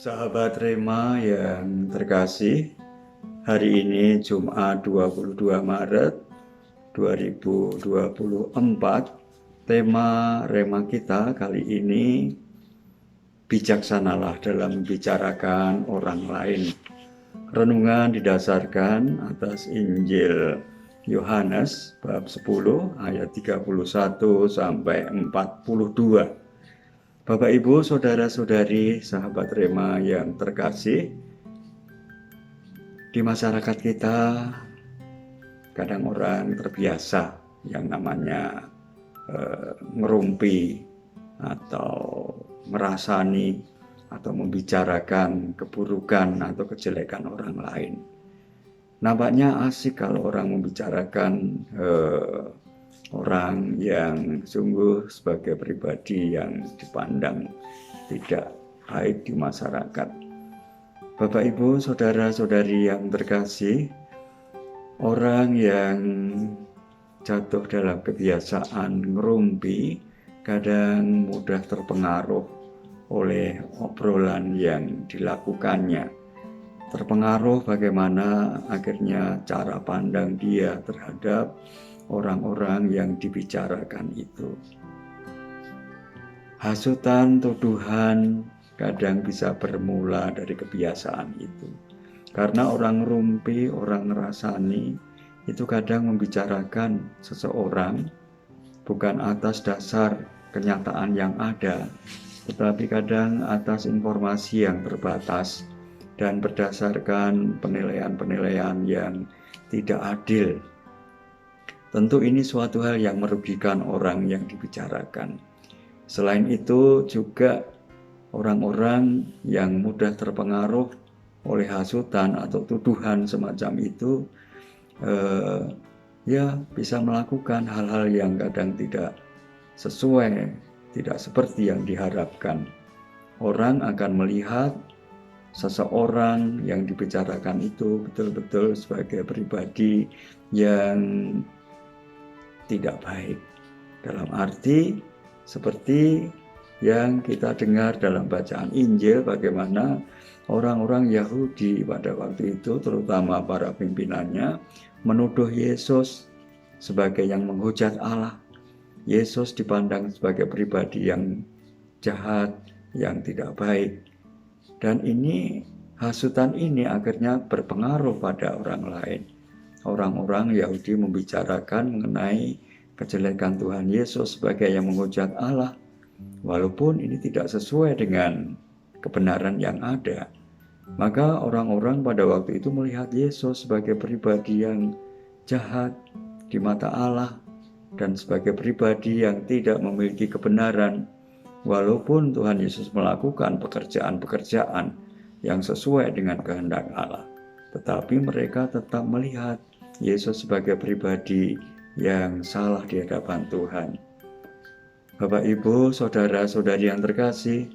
Sahabat Rema yang terkasih, hari ini Jumat 22 Maret 2024, tema Rema kita kali ini, bijaksanalah dalam membicarakan orang lain. Renungan didasarkan atas Injil Yohanes bab 10 ayat 31 sampai 42. Bapak, Ibu, saudara-saudari, sahabat Rema yang terkasih, di masyarakat kita kadang orang terbiasa yang namanya ngerumpi atau merasani atau membicarakan keburukan atau kejelekan orang lain. Nampaknya asik kalau orang membicarakan orang yang sungguh sebagai pribadi yang dipandang tidak baik di masyarakat. Bapak, Ibu, saudara-saudari yang terkasih, orang yang jatuh dalam kebiasaan ngerumpi kadang mudah terpengaruh oleh obrolan yang dilakukannya. Terpengaruh bagaimana akhirnya cara pandang dia terhadap orang-orang yang dibicarakan itu. Hasutan, tuduhan kadang bisa bermula dari kebiasaan itu. Karena orang rumpi, orang ngerasani, itu kadang membicarakan seseorang bukan atas dasar kenyataan yang ada, tetapi kadang atas informasi yang terbatas dan berdasarkan penilaian-penilaian yang tidak adil. Tentu ini suatu hal yang merugikan orang yang dibicarakan. Selain itu juga orang-orang yang mudah terpengaruh oleh hasutan atau tuduhan semacam itu bisa melakukan hal-hal yang kadang tidak sesuai, tidak seperti yang diharapkan. Orang akan melihat seseorang yang dibicarakan itu betul-betul sebagai pribadi yang tidak baik, dalam arti seperti yang kita dengar dalam bacaan Injil, bagaimana orang-orang Yahudi pada waktu itu, terutama para pimpinannya, menuduh Yesus sebagai yang menghujat Allah. Yesus dipandang sebagai pribadi yang jahat, yang tidak baik. Dan ini, hasutan ini akhirnya berpengaruh pada orang lain. Orang-orang Yahudi membicarakan mengenai kejelekan Tuhan Yesus sebagai yang menghujat Allah, walaupun ini tidak sesuai dengan kebenaran yang ada. Maka orang-orang pada waktu itu melihat Yesus sebagai pribadi yang jahat di mata Allah dan sebagai pribadi yang tidak memiliki kebenaran, walaupun Tuhan Yesus melakukan pekerjaan-pekerjaan yang sesuai dengan kehendak Allah. Tetapi mereka tetap melihat Yesus sebagai pribadi yang salah di hadapan Tuhan. Bapak, Ibu, saudara-saudari yang terkasih,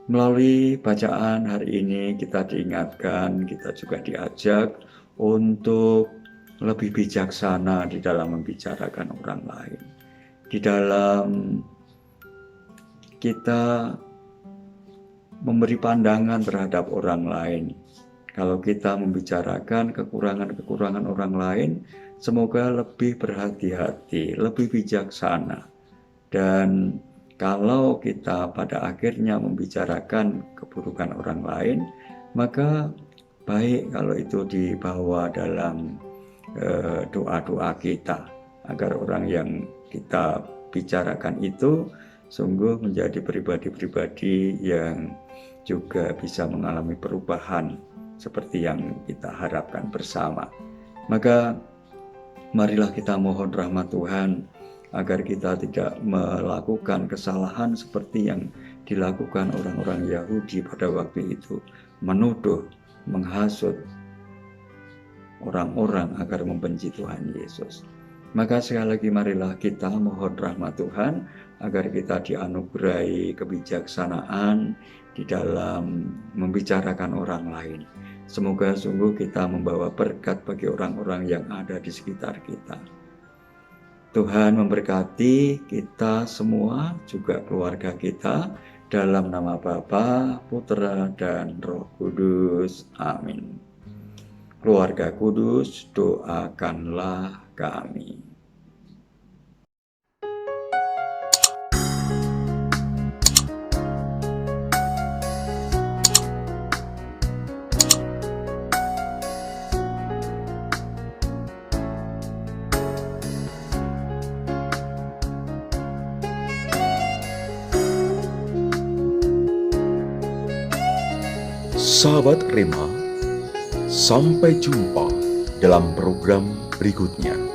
melalui bacaan hari ini kita diingatkan, kita juga diajak untuk lebih bijaksana di dalam membicarakan orang lain. Di dalam kita memberi pandangan terhadap orang lain. Kalau kita membicarakan kekurangan-kekurangan orang lain, semoga lebih berhati-hati, lebih bijaksana. Dan kalau kita pada akhirnya membicarakan keburukan orang lain, maka baik kalau itu dibawa dalam doa-doa kita, agar orang yang kita bicarakan itu sungguh menjadi pribadi-pribadi yang juga bisa mengalami perubahan seperti yang kita harapkan bersama. Maka marilah kita mohon rahmat Tuhan agar kita tidak melakukan kesalahan seperti yang dilakukan orang-orang Yahudi pada waktu itu, menuduh, menghasut orang-orang agar membenci Tuhan Yesus. Maka sekali lagi marilah kita mohon rahmat Tuhan agar kita dianugerahi kebijaksanaan di dalam membicarakan orang lain. Semoga sungguh kita membawa berkat bagi orang-orang yang ada di sekitar kita. Tuhan memberkati kita semua, juga keluarga kita, Dalam nama Bapa, Putra, dan Roh Kudus. Amin. Keluarga kudus, doakanlah kami. Sahabat Rema, sampai jumpa dalam program berikutnya.